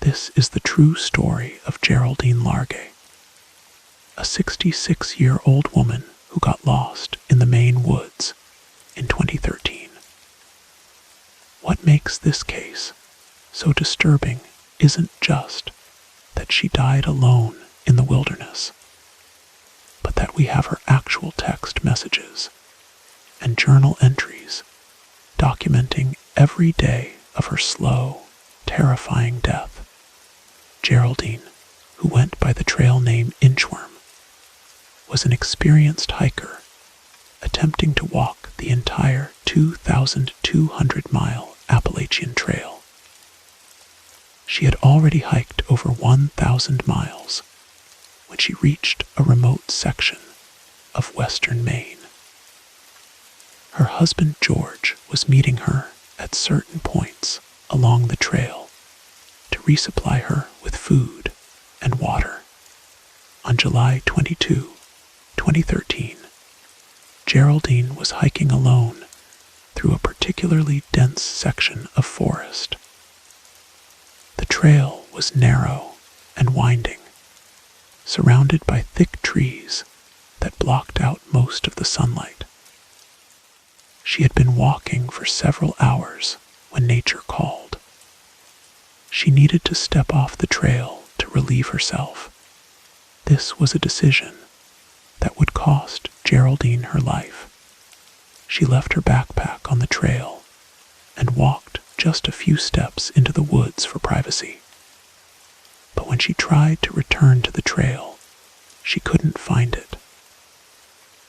This is the true story of Geraldine Largay, a 66-year-old woman who got lost in the Maine woods in 2013. What makes this case so disturbing isn't just that she died alone in the wilderness, but that we have her actual text messages and journal entries documenting every day of her slow, terrifying death. Geraldine, who went by the trail name Inchworm, was an experienced hiker attempting to walk the entire 2,200-mile Appalachian Trail. She had already hiked over 1,000 miles when she reached a remote section of western Maine. Her husband George was meeting her at certain points along the trail to resupply her with food and water. On July 22, 2013, Geraldine was hiking alone through a particularly dense section of forest. The trail was narrow and winding, surrounded by thick trees that blocked out most of the sunlight. She had been walking for several hours when nature called. She needed to step off the trail to relieve herself. This was a decision that would cost Geraldine her life. She left her backpack on the trail and walked just a few steps into the woods for privacy. But when she tried to return to the trail, she couldn't find it.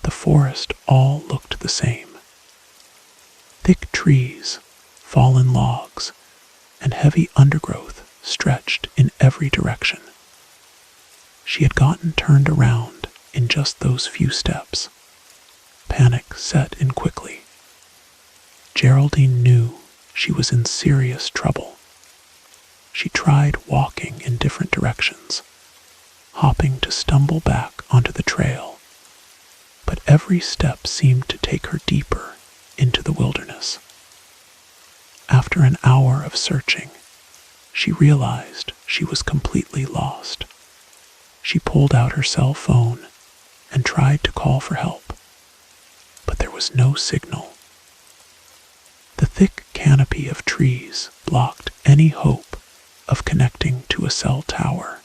The forest all looked the same. Thick trees, fallen logs, and heavy undergrowth stretched in every direction. She had gotten turned around in just those few steps. Panic set in quickly. Geraldine knew she was in serious trouble. She tried walking in different directions, hopping to stumble back onto the trail, but every step seemed to take her deeper into the wilderness. After an hour of searching, she realized she was completely lost. She pulled out her cell phone and tried to call for help, but there was no signal. The thick canopy of trees blocked any hope of connecting to a cell tower.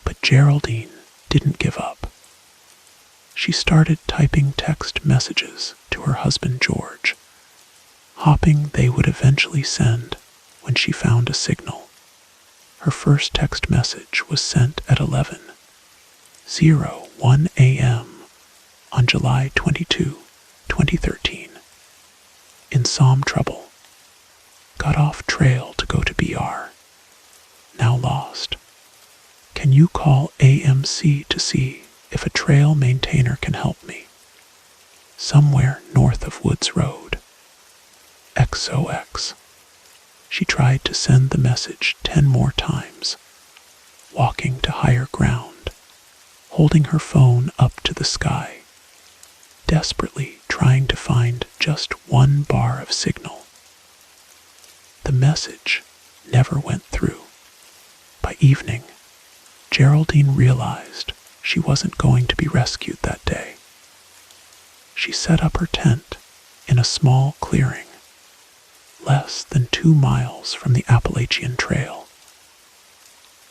But Geraldine didn't give up. She started typing text messages to her husband George, hoping they would eventually send when she found a signal. Her first text message was sent at 11:01 a.m. on July 22, 2013. In some trouble. Got off trail to go to BR. Now lost. Can you call AMC to see if a trail maintainer can help me? Somewhere north of Woods Road. XOX. She tried to send the message 10 more times, walking to higher ground, holding her phone up to the sky, desperately trying to find just one bar of signal. The message never went through. By evening, Geraldine realized she wasn't going to be rescued that day. She set up her tent in a small clearing, less than 2 miles from the Appalachian Trail.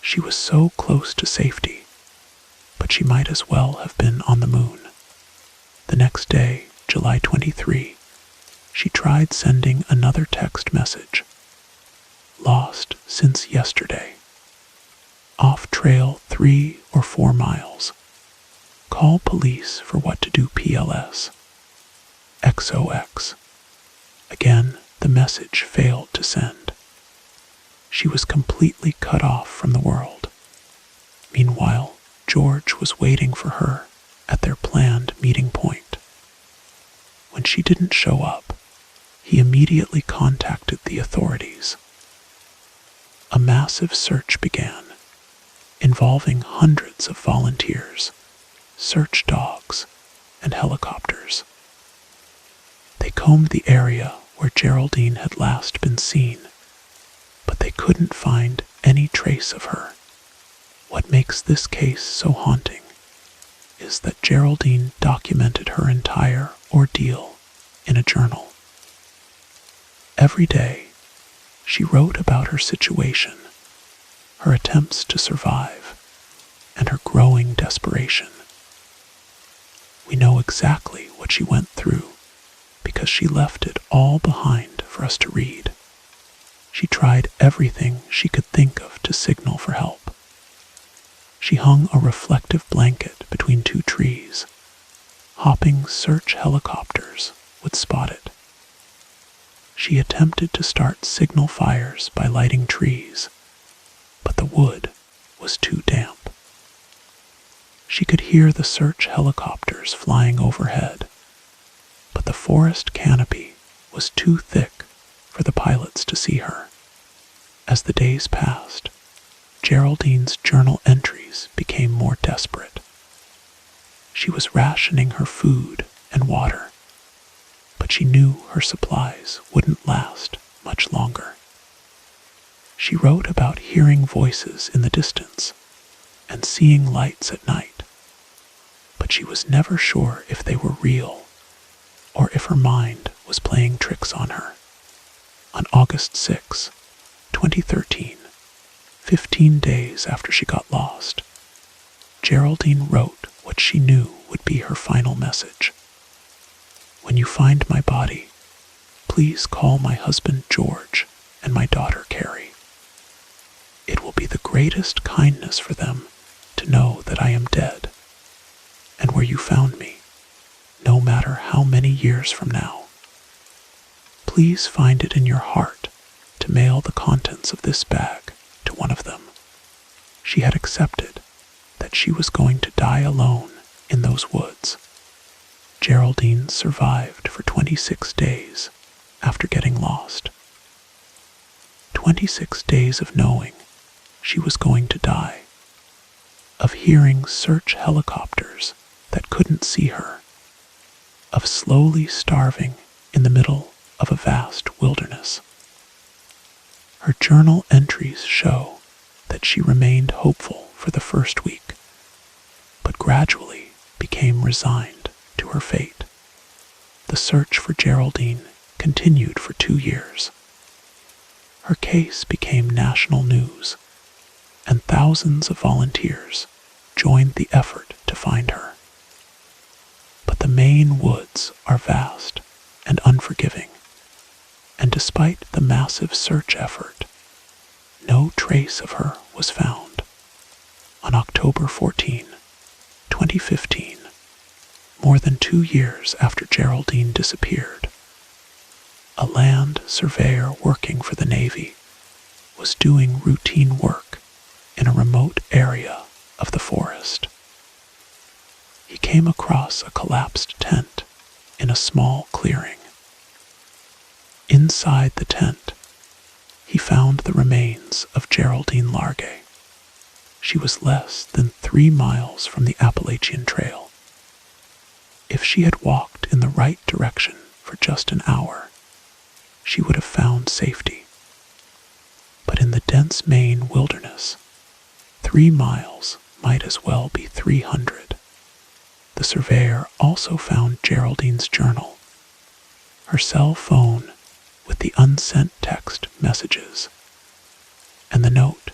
She was so close to safety, but she might as well have been on the moon. The next day, July 23, she tried sending another text message. Lost since yesterday. Off trail 3 or 4 miles. Call police for what to do PLS. XOX. Again, the message failed to send. She was completely cut off from the world. Meanwhile, George was waiting for her at their planned meeting point. When she didn't show up, he immediately contacted the authorities. A massive search began, involving hundreds of volunteers, search dogs, and helicopters. They combed the area where Geraldine had last been seen, but they couldn't find any trace of her. What makes this case so haunting is that Geraldine documented her entire ordeal in a journal. Every day, she wrote about her situation, her attempts to survive, and her growing desperation. We know exactly what she went through because she left it all behind for us to read. She tried everything she could think of to signal for help. She hung a reflective blanket between two trees. Hopping search helicopters would spot it. She attempted to start signal fires by lighting trees, but the wood was too damp. She could hear the search helicopters flying overhead, but the forest canopy was too thick for the pilots to see her. As the days passed, Geraldine's journal entries became more desperate. She was rationing her food and water, but she knew her supplies wouldn't last much longer. She wrote about hearing voices in the distance and seeing lights at night, but she was never sure if they were real or if her mind was playing tricks on her. On August 6, 2013, 15 days after she got lost, Geraldine wrote what she knew would be her final message. When you find my body, please call my husband George and my daughter Carrie. It will be the greatest kindness for them to know that I am dead, and where you found me, no matter how many years from now. Please find it in your heart to mail the contents of this bag to one of them. She had accepted that she was going to die alone in those woods. Geraldine survived for 26 days after getting lost. 26 days of knowing she was going to die, of hearing search helicopters that couldn't see her, of slowly starving in the middle of a vast wilderness. Her journal entries show that she remained hopeful for the first week, but gradually became resigned to her fate. The search for Geraldine continued for 2 years. Her case became national news, and thousands of volunteers joined the effort to find her. But the Maine woods are vast and unforgiving, and despite the massive search effort, no trace of her was found. On October 14, 2015, more than 2 years after Geraldine disappeared, a land surveyor working for the Navy was doing routine work in a remote area of the forest. He came across a collapsed tent in a small clearing. Inside the tent, he found the remains of Geraldine Largay. She was less than 3 miles from the Appalachian Trail. If she had walked in the right direction for just an hour, she would have found safety. But in the dense Maine wilderness, 3 miles might as well be 300. The surveyor also found Geraldine's journal, her cell phone with the unsent text messages, and the note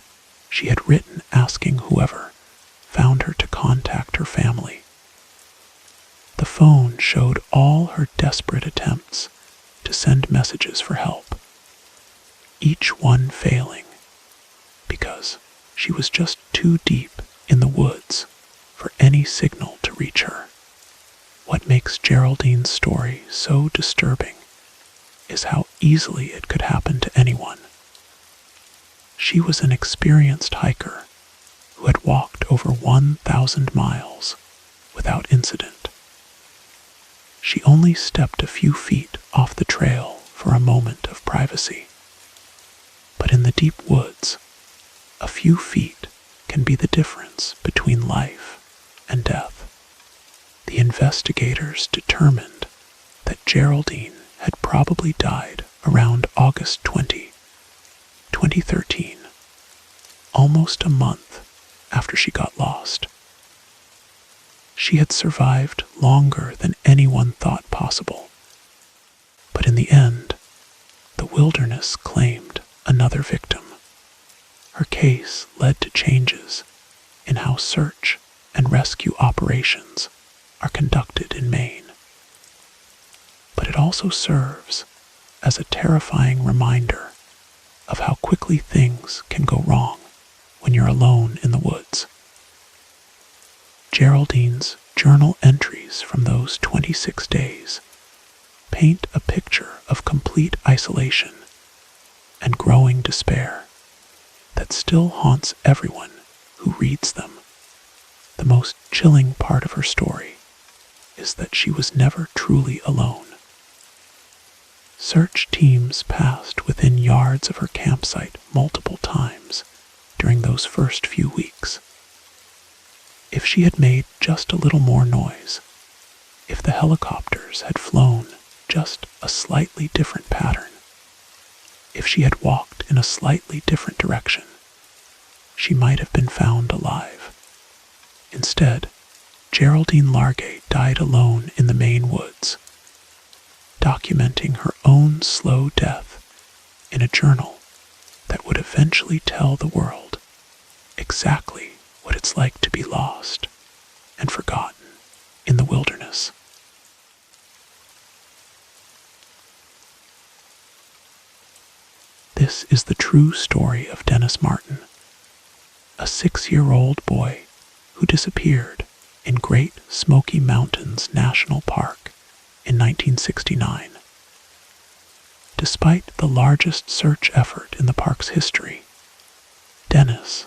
she had written asking whoever found her to contact her family. The phone showed all her desperate attempts to send messages for help, each one failing because she was just too deep in the woods for any signal to reach her. What makes Geraldine's story so disturbing is how easily it could happen to anyone. She was an experienced hiker who had walked over 1,000 miles without incident. She only stepped a few feet off the trail for a moment of privacy. But in the deep woods, a few feet can be the difference between life and death. The investigators determined that Geraldine had probably died around August 20, 2013, almost a month after she got lost. She had survived longer than anyone thought possible, but in the end, the wilderness claimed another victim. Her case led to changes in how search and rescue operations are conducted in Maine. But it also serves as a terrifying reminder of how quickly things can go wrong when you're alone in the woods. Geraldine's journal entries from those 26 days paint a picture of complete isolation and growing despair that still haunts everyone who reads them. The most chilling part of her story is that she was never truly alone. Search teams passed within yards of her campsite multiple times during those first few weeks. If she had made just a little more noise, if the helicopters had flown just a slightly different pattern, if she had walked in a slightly different direction, she might have been found alive. Instead, Geraldine Largay died alone in the Maine woods, documenting her own slow death in a journal that would eventually tell the world exactly what it's like to be lost and forgotten in the wilderness. This is the true story of Dennis Martin, a 6-year-old boy who disappeared in Great Smoky Mountains National Park in 1969. Despite the largest search effort in the park's history, Dennis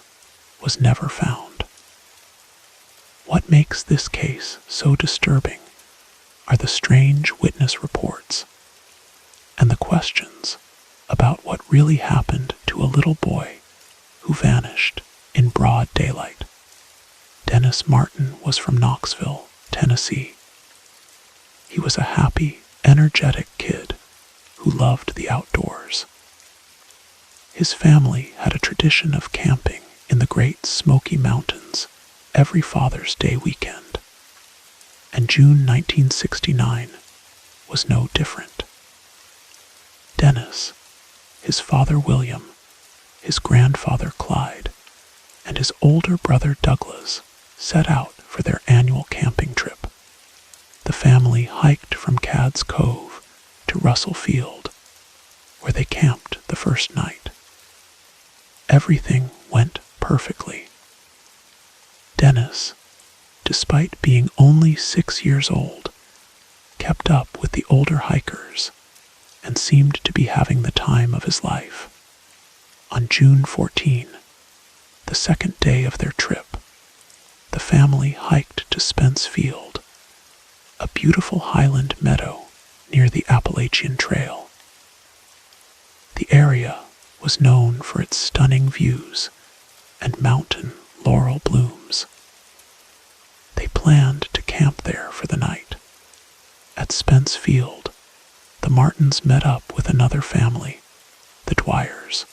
was never found. What makes this case so disturbing are the strange witness reports and the questions about what really happened to a little boy who vanished in broad daylight. Dennis Martin was from Knoxville, Tennessee. He was a happy, energetic kid who loved the outdoors. His family had a tradition of camping in the Great Smoky Mountains every Father's Day weekend, and June 1969 was no different. Dennis, his father William, his grandfather Clyde, and his older brother Douglas set out for their annual camping trip. The family hiked from Cad's Cove to Russell Field, where they camped the first night. Everything went perfectly. Dennis, despite being only 6 years old, kept up with the older hikers and seemed to be having the time of his life. On June 14, the second day of their trip, the family hiked to Spence Field, a beautiful highland meadow near the Appalachian Trail. The area was known for its stunning views and mountain laurel blooms. They planned to camp there for the night. At Spence Field, the Martins met up with another family, the Dwyers,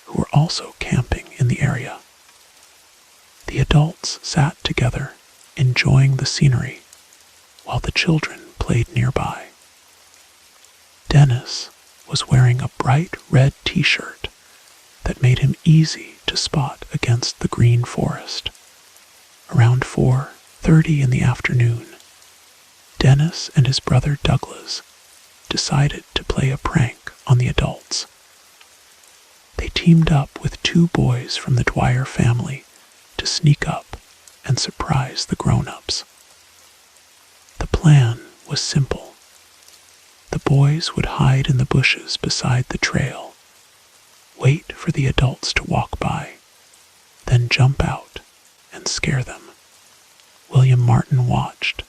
who were also camping in the area. The adults sat together, enjoying the scenery, while the children played nearby. Dennis was wearing a bright red t-shirt that made him easy to spot against the green forest. Around 4:30 in the afternoon, Dennis and his brother Douglas decided to play a prank on the adults. They teamed up with 2 boys from the Dwyer family to sneak up and surprise the grown-ups. The plan was simple. The boys would hide in the bushes beside the trail, wait for the adults to walk by, then jump out and scare them. William Martin watched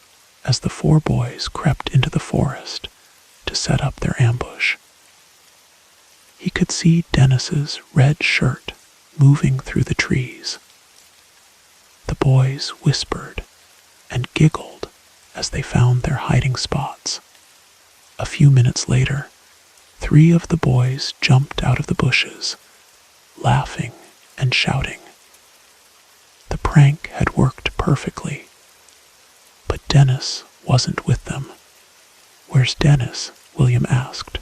as the 4 boys crept into the forest to set up their ambush. He could see Dennis's red shirt moving through the trees. The boys whispered and giggled as they found their hiding spots. A few minutes later, 3 of the boys jumped out of the bushes, laughing and shouting. The prank had worked perfectly, but Dennis wasn't with them. "Where's Dennis?" William asked.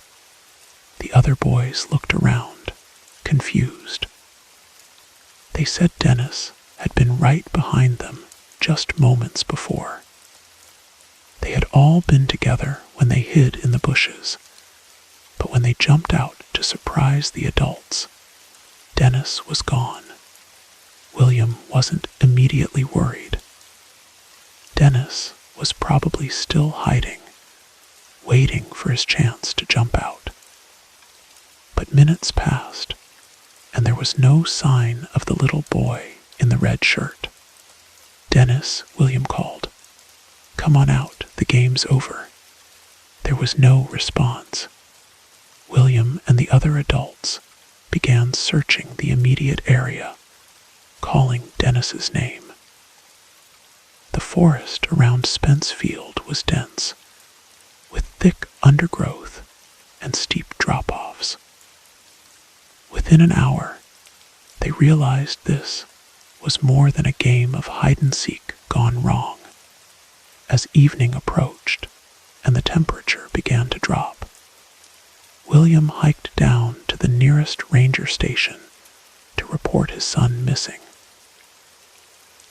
The other boys looked around, confused. They said Dennis had been right behind them just moments before. They had all been together when they hid in the bushes, but when they jumped out to surprise the adults, Dennis was gone. William wasn't immediately worried. Dennis was probably still hiding, waiting for his chance to jump out. But minutes passed, and there was no sign of the little boy in the red shirt. "Dennis," William called. "Come on out, the game's over." There was no response. William and the other adults began searching the immediate area, calling Dennis's name. The forest around Spence Field was dense, with thick undergrowth and steep drop-offs. Within an hour, they realized this was more than a game of hide-and-seek gone wrong. As evening approached and the temperature began to drop, William hiked down to the nearest ranger station to report his son missing.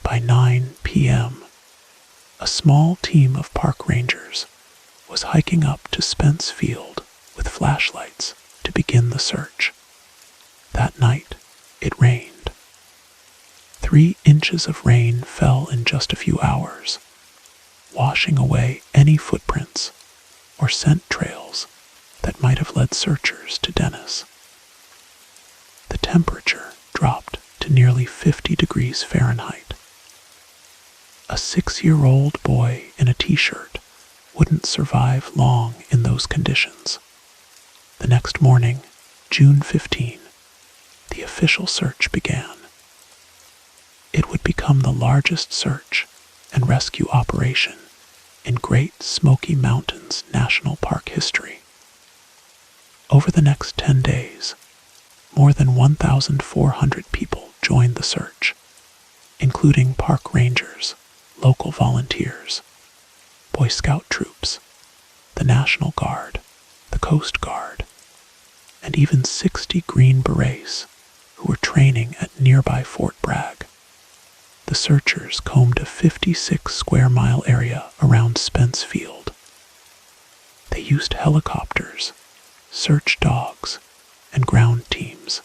By 9 p.m., a small team of park rangers was hiking up to Spence Field with flashlights to begin the search. That night, it rained. 3 inches of rain fell in just a few hours, washing away any footprints or scent trails that might have led searchers to Dennis. The temperature dropped to nearly 50 degrees Fahrenheit. A 6-year-old boy in a t-shirt wouldn't survive long in those conditions. The next morning, June 15, the official search began. It would become the largest search and rescue operation in Great Smoky Mountains National Park history. Over the next 10 days, more than 1,400 people joined the search, including park rangers, local volunteers, Boy Scout troops, the National Guard, the Coast Guard, and even 60 Green Berets who were training at nearby Fort Bragg. The searchers combed a 56-square-mile area around Spence Field. They used helicopters, search dogs, and ground teams.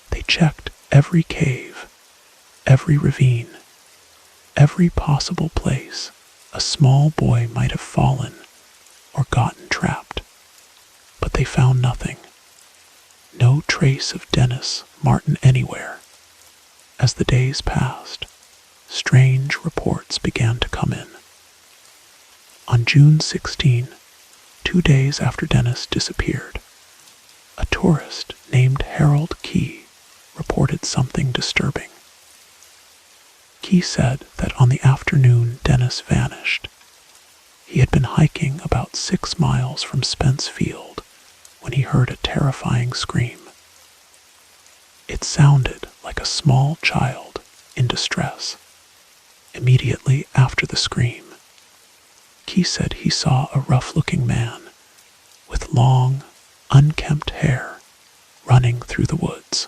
They checked every cave, every ravine, every possible place a small boy might have fallen or gotten trapped, but they found nothing. No trace of Dennis Martin anywhere. As the days passed, strange reports began to come in. On June 16, 2 days after Dennis disappeared, a tourist named Harold Key reported something disturbing. Key said that on the afternoon Dennis vanished, he had been hiking about 6 miles from Spence Field when he heard a terrifying scream. It sounded like a small child in distress. Immediately after the scream, Key said he saw a rough-looking man with long, unkempt hair running through the woods.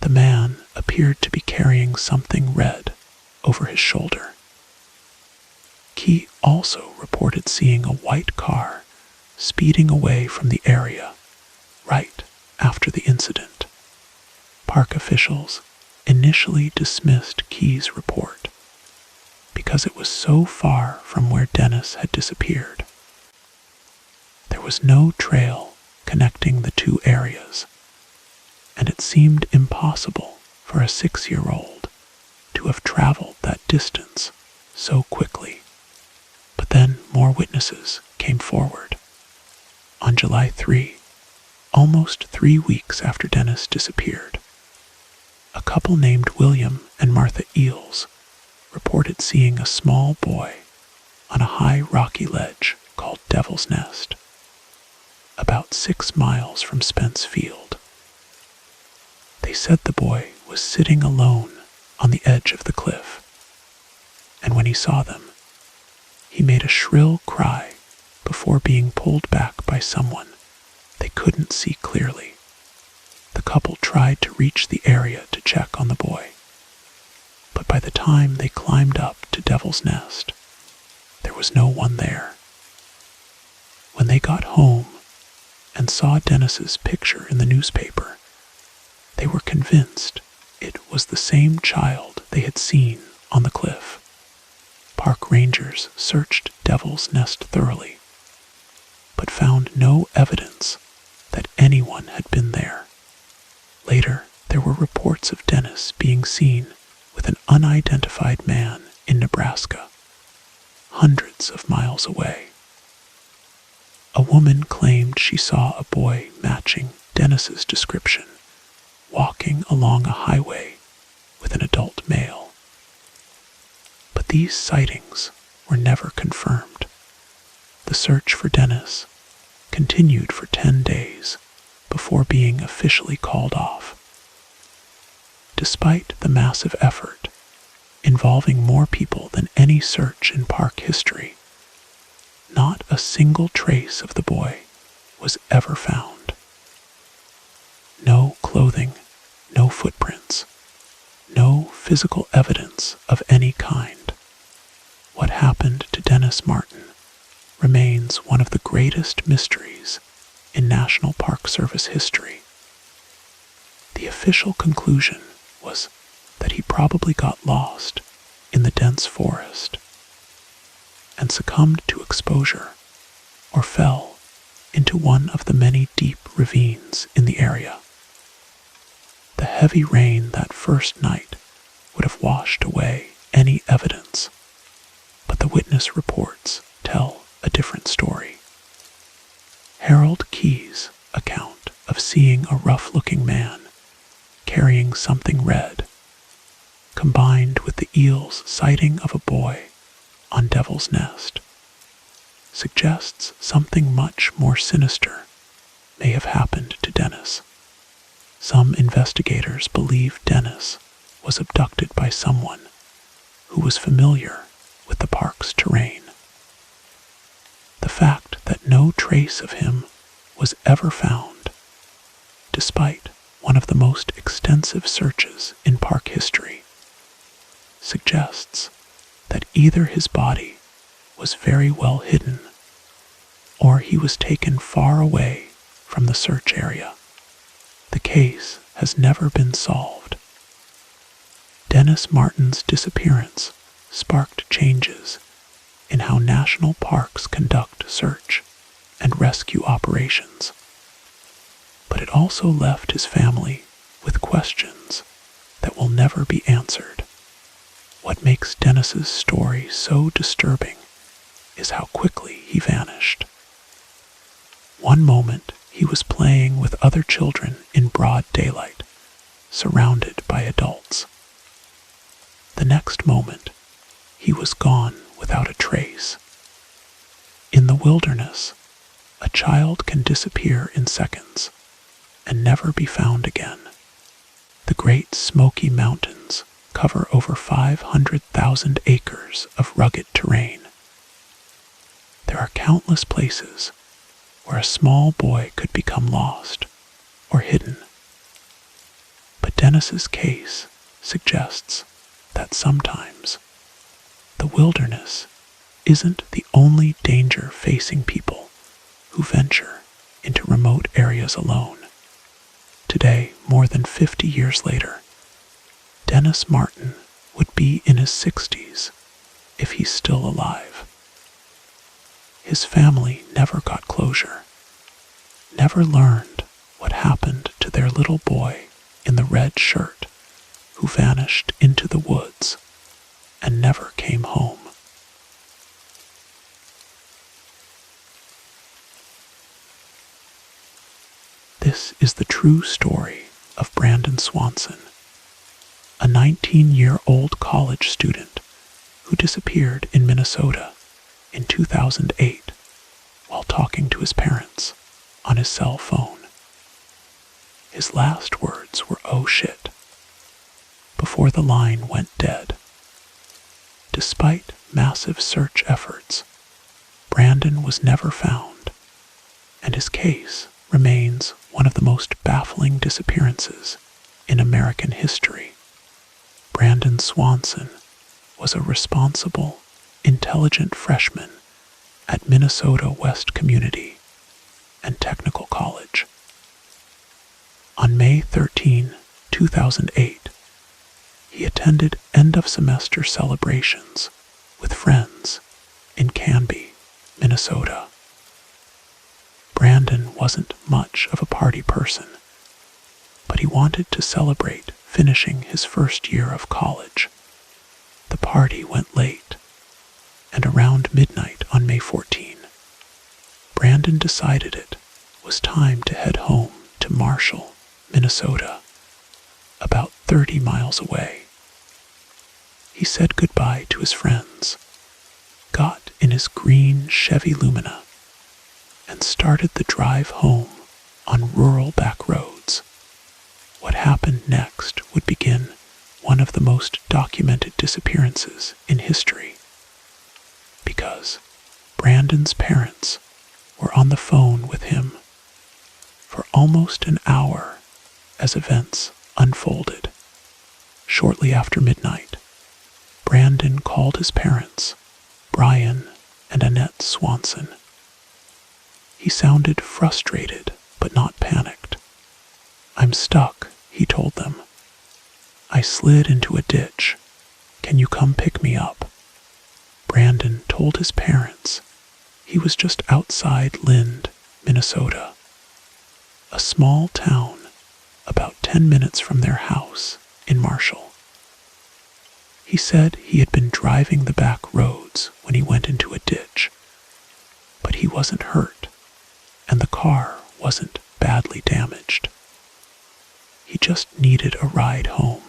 The man appeared to be carrying something red over his shoulder. Key also reported seeing a white car speeding away from the area right after the incident. Park officials initially dismissed Key's report because it was so far from where Dennis had disappeared. There was no trail connecting the two areas, and it seemed impossible for a 6-year-old to have traveled that distance so quickly. But then more witnesses came forward. On July 3, almost 3 weeks after Dennis disappeared, a couple named William and Martha Eels reported seeing a small boy on a high rocky ledge called Devil's Nest, about 6 miles from Spence Field. They said the boy was sitting alone on the edge of the cliff, and when he saw them, he made a shrill cry before being pulled back by someone they couldn't see clearly. The couple tried to reach the area to check on the boy, but by the time they climbed up to Devil's Nest, there was no one there. When they got home and saw Dennis's picture in the newspaper, they were convinced it was the same child they had seen on the cliff. Park rangers searched Devil's Nest thoroughly, but found no evidence that anyone had been there. Later, there were reports of Dennis being seen with an unidentified man in Nebraska, hundreds of miles away. A woman claimed she saw a boy matching Dennis's description, walking along a highway with an adult male. But these sightings were never confirmed. The search for Dennis continued for 10 days before being officially called off. Despite the massive effort, involving more people than any search in park history, not a single trace of the boy was ever found. No clothing, no footprints, no physical evidence of any kind. What happened to Dennis Martin remains one of the greatest mysteries in National Park Service history. The official conclusion was that he probably got lost in the dense forest and succumbed to exposure or fell into one of the many deep ravines in the area. The heavy rain that first night would have washed away any evidence, but the witness reports tell a different story. Harold Key's account of seeing a rough-looking man carrying something red, combined with the eel's sighting of a boy on Devil's Nest, suggests something much more sinister may have happened to Dennis. Some investigators believe Dennis was abducted by someone who was familiar with the park's terrain. The fact that no trace of him was ever found, despite one of the most extensive searches in park history, suggests that either his body was very well hidden or he was taken far away from the search area. The case has never been solved. Dennis Martin's disappearance sparked changes in how national parks conduct search and rescue operations, but it also left his family with questions that will never be answered. What makes Dennis's story so disturbing is how quickly he vanished. One moment he was playing with other children in broad daylight, surrounded by adults. The next moment, he was gone without a trace. In the wilderness, a child can disappear in seconds and never be found again. The Great Smoky Mountains cover over 500,000 acres of rugged terrain. There are countless places where a small boy could become lost or hidden. But Dennis's case suggests that sometimes the wilderness isn't the only danger facing people who venture into remote areas alone. Today, more than 50 years later, Dennis Martin would be in his 60s if he's still alive. His family never got closure, never learned what happened to their little boy in the red shirt who vanished into the woods and never came home. This is the true story of Brandon Swanson, a 19-year-old college student who disappeared in Minnesota in 2008 while talking to his parents on his cell phone. His last words words were "oh shit" before the line went dead. Despite massive search efforts, Brandon was never found, and his case remains one of the most baffling disappearances in American history. Brandon Swanson was a responsible, intelligent freshman at Minnesota West Community and Technical College. On May 13, 2008, he attended end-of-semester celebrations with friends in Canby, Minnesota. Brandon wasn't much of a party person, but he wanted to celebrate finishing his first year of college. The party went late, and around midnight on May 14, Brandon decided it was time to head home to Marshall, Minnesota, about 30 miles away. He said goodbye to his friends, got in his green Chevy Lumina, and started the drive home on rural back roads. What happened next would begin one of the most documented disappearances in history, because Brandon's parents were on the phone with him for almost an hour as events unfolded. Shortly after midnight, Brandon called his parents, Brian and Annette Swanson. He sounded frustrated but not panicked. "I'm stuck," he told them. "I slid into a ditch. Can you come pick me up?" Brandon told his parents he was just outside Lind, Minnesota, a small town about 10 minutes from their house in Marshall. He said he had been driving the back roads when he went into a ditch, but he wasn't hurt, and the car wasn't badly damaged. He just needed a ride home.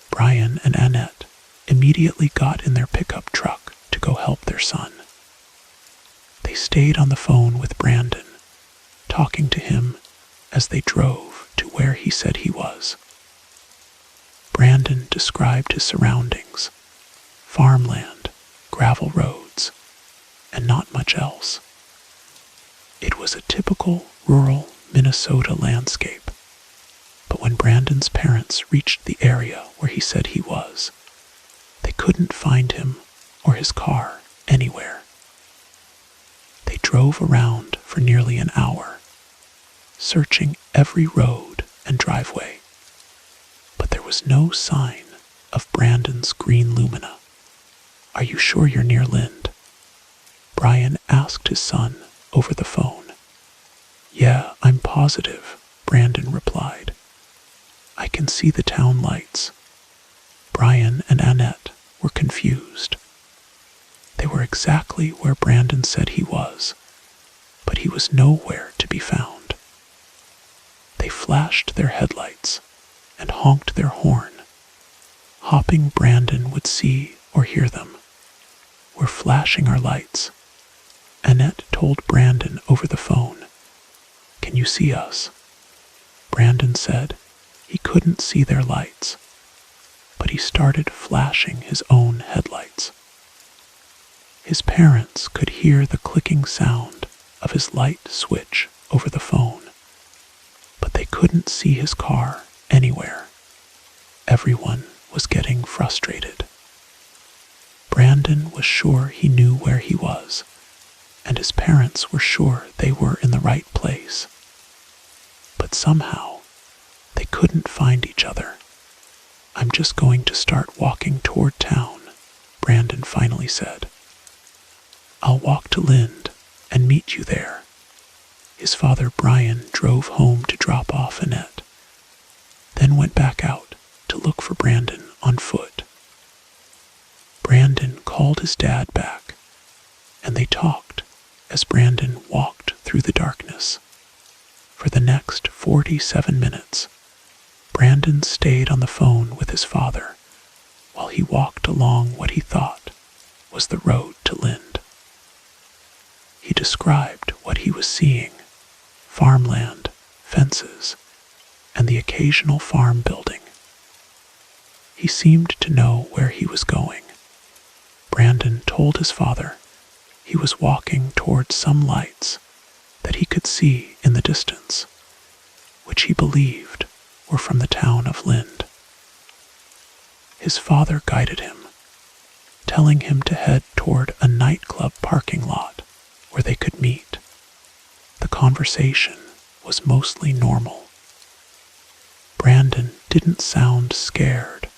Brian and Annette immediately got in their pickup truck to go help their son. They stayed on the phone with Brandon, talking to him as they drove to where he said he was. Brandon described his surroundings: farmland, gravel roads, and not much else. It was a typical rural Minnesota landscape, but when Brandon's parents reached the area where he said he was, they couldn't find him or his car anywhere. They drove around for nearly an hour, searching every road and driveway, but there was no sign of Brandon's green Lumina. "Are you sure you're near Lind?" Brian asked his son over the phone. "Yeah, I'm positive," Brandon replied. "I can see the town lights." Brian and Annette were confused. They were exactly where Brandon said he was, but he was nowhere to be found. They flashed their headlights and honked their horn, hoping Brandon would see or hear them. "We're flashing our lights," Annette told Brandon over the phone. "Can you see us?" Brandon said he couldn't see their lights, but he started flashing his own headlights. His parents could hear the clicking sound of his light switch over the phone, but they couldn't see his car anywhere. Everyone was getting frustrated. Brandon was sure he knew where he was, and his parents were sure they were in the right place. But somehow, they couldn't find each other. "I'm just going to start walking toward town," Brandon finally said. "I'll walk to Lind and meet you there." His father Brian drove home to drop off Annette, then went back out to look for Brandon on foot. Brandon called his dad back, and they talked as Brandon walked through the darkness. For the next 47 minutes, Brandon stayed on the phone with his father while he walked along what he thought was the road to Lind. He described what he was seeing: farmland, fences, and the occasional farm building. He seemed to know where he was going. Brandon told his father he was walking towards some lights that he could see in the distance, which he believed were from the town of Lind. His father guided him, telling him to head toward a nightclub parking lot where they could meet. The conversation was mostly normal. Brandon didn't sound scared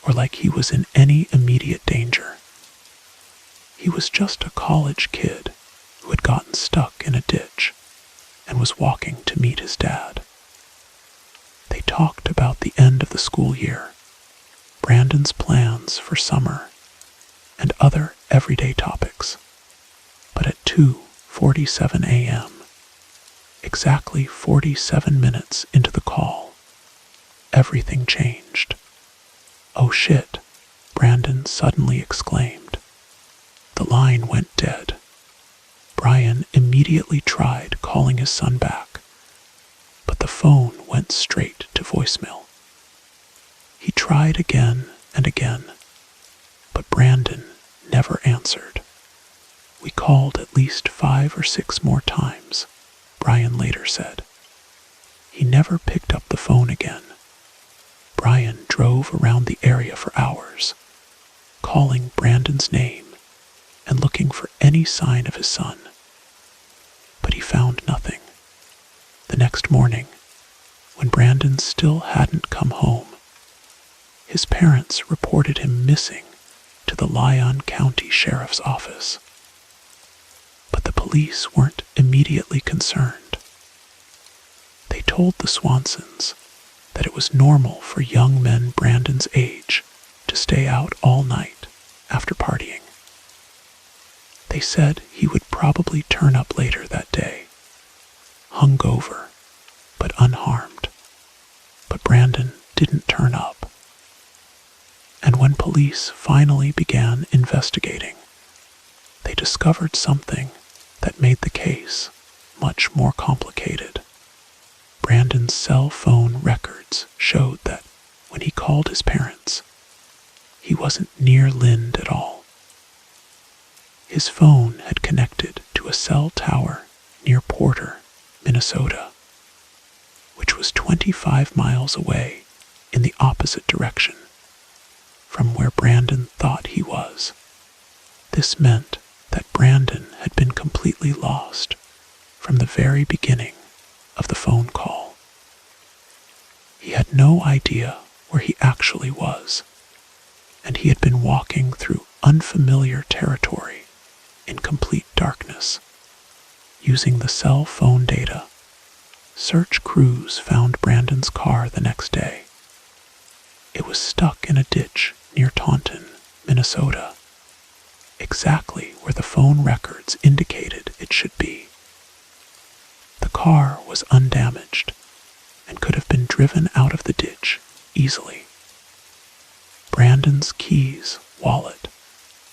or like he was in any immediate danger. He was just a college kid who had gotten stuck in a ditch and was walking to meet his dad. They talked about the end of the school year, Brandon's plans for summer, and other everyday topics. But at 2:47 a.m., exactly 47 minutes into the call, everything changed. "Oh shit," Brandon suddenly exclaimed. The line went dead. Brian immediately tried calling his son back, but the phone went straight to voicemail. He tried again and again, but Brandon never answered. "We called at least 5 or 6 more times," Brian later said. He never picked up the phone again. Brian drove around the area for hours, calling Brandon's name and looking for any sign of his son. But he found nothing. The next morning, when Brandon still hadn't come home, his parents reported him missing to the Lyon County Sheriff's Office. But the police weren't immediately concerned. They told the Swansons that it was normal for young men Brandon's age to stay out all night after partying. They said he would probably turn up later that day, hungover but unharmed. But Brandon didn't turn up. And when police finally began investigating, they discovered something that made the case much more complicated. Brandon's cell phone records showed that when he called his parents, he wasn't near Lind at all. His phone had connected to a cell tower near Porter, Minnesota, which was 25 miles away in the opposite direction from where Brandon thought he was. This meant that Brandon had been completely lost from the very beginning of the phone call. He had no idea where he actually was, and he had been walking through unfamiliar territory in complete darkness. Using the cell phone data, search crews found Brandon's car the next day. It was stuck in a ditch near Taunton, Minnesota, exactly where the phone records indicated it should be. The car was undamaged and could have been driven out of the ditch easily. Brandon's keys, wallet,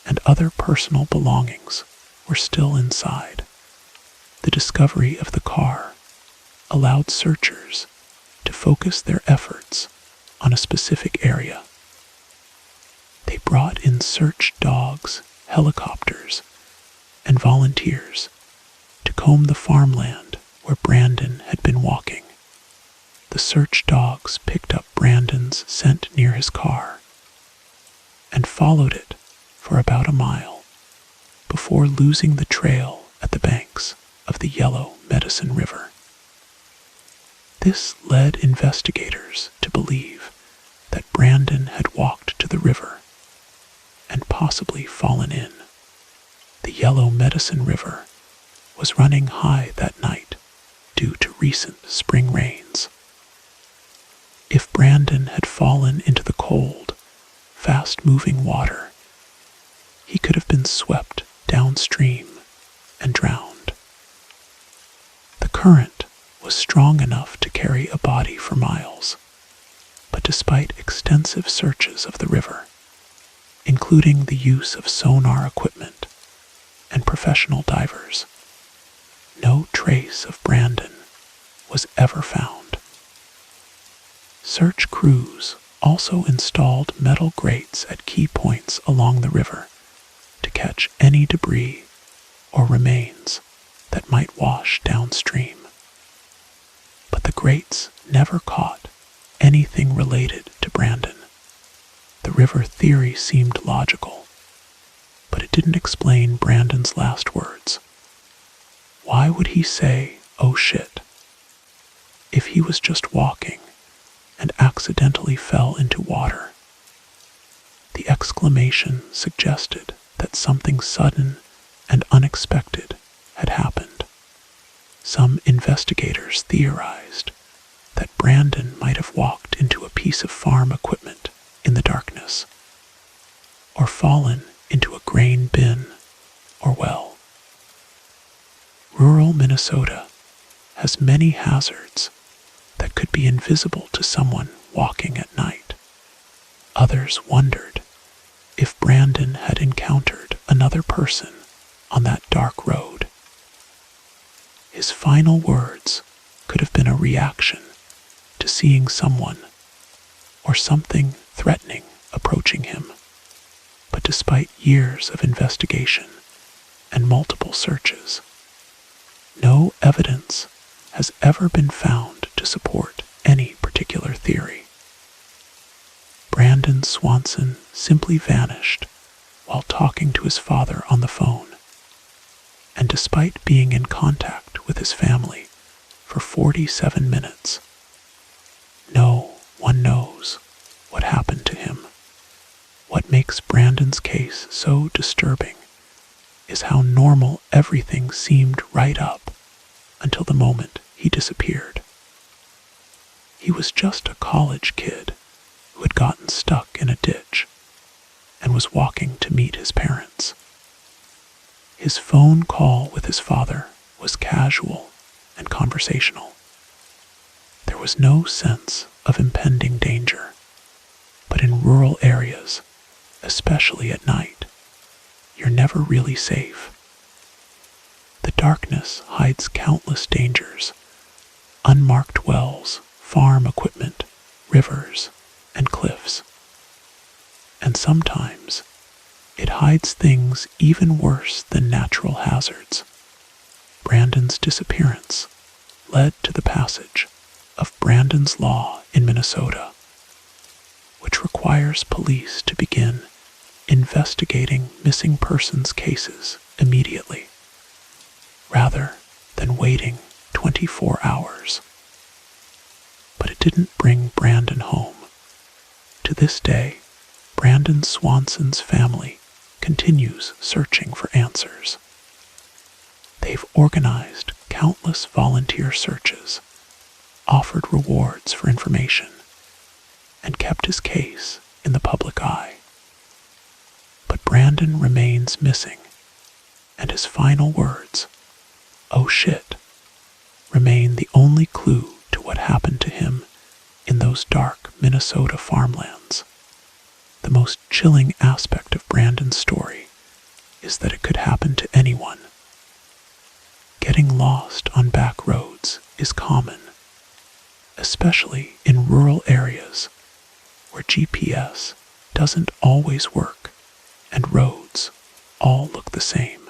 and other personal belongings were still inside. The discovery of the car allowed searchers to focus their efforts on a specific area. They brought in search dogs, helicopters, and volunteers to comb the farmland where Brandon had been walking. The search dogs picked up Brandon's scent near his car and followed it for about a mile before losing the trail at the banks of the Yellow Medicine River. This led investigators to believe that Brandon had walked to the river and possibly fallen in. The Yellow Medicine River was running high that night due to recent spring rains. If Brandon had fallen into the cold, fast-moving water, he could have been swept downstream and drowned. The current was strong enough to carry a body for miles, but despite extensive searches of the river, including the use of sonar equipment and professional divers, no trace of Brandon was ever found. Search crews also installed metal grates at key points along the river to catch any debris or remains that might wash downstream. But the grates never caught anything related to Brandon. The river theory seemed logical, but it didn't explain Brandon's last words. Why would he say, "Oh shit," if he was just walking and accidentally fell into water? The exclamation suggested that something sudden and unexpected had happened. Some investigators theorized that Brandon might have walked into a piece of farm equipment in the darkness, or fallen into a grain bin or well. Rural Minnesota has many hazards that could be invisible to someone walking at night. Others wondered if Brandon had encountered another person on that dark road. His final words could have been a reaction to seeing someone or something threatening approaching him. But despite years of investigation and multiple searches, no evidence has ever been found to support any particular theory. Brandon Swanson simply vanished while talking to his father on the phone, and despite being in contact with his family for 47 minutes, no one knows what happened to him. What makes Brandon's case so disturbing is how normal everything seemed right up until the moment he disappeared. He was just a college kid who had gotten stuck in a ditch and was walking to meet his parents. His phone call with his father was casual and conversational. There was no sense of impending danger, but in rural areas, especially at night, you're never really safe. The darkness hides countless dangers: unmarked wells, farm equipment, rivers, and cliffs. And sometimes it hides things even worse than natural hazards. Brandon's disappearance led to the passage of Brandon's Law in Minnesota, which requires police to begin investigating missing persons cases immediately, rather than waiting 24 hours. But it didn't bring Brandon home. To this day, Brandon Swanson's family continues searching for answers. They've organized countless volunteer searches, offered rewards for information, and kept his case in the public eye. But Brandon remains missing, and his final words, "Oh shit," remain the only clue to what happened to him in those dark Minnesota farmlands. The most chilling aspect of Brandon's story is that it could happen to anyone. Getting lost on back roads is common, especially in rural areas where GPS doesn't always work and roads all look the same.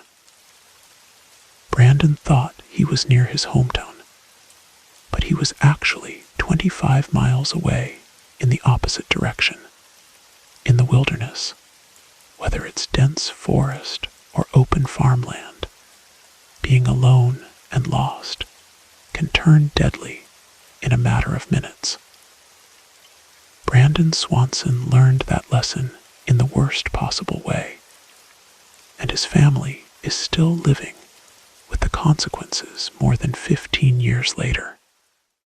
Brandon thought he was near his hometown, but he was actually 25 miles away in the opposite direction, in the wilderness. Whether it's dense forest or open farmland, being alone and lost can turn deadly in a matter of minutes. Brandon Swanson learned that lesson in the worst possible way, and his family is still living with the consequences more than 15 years later.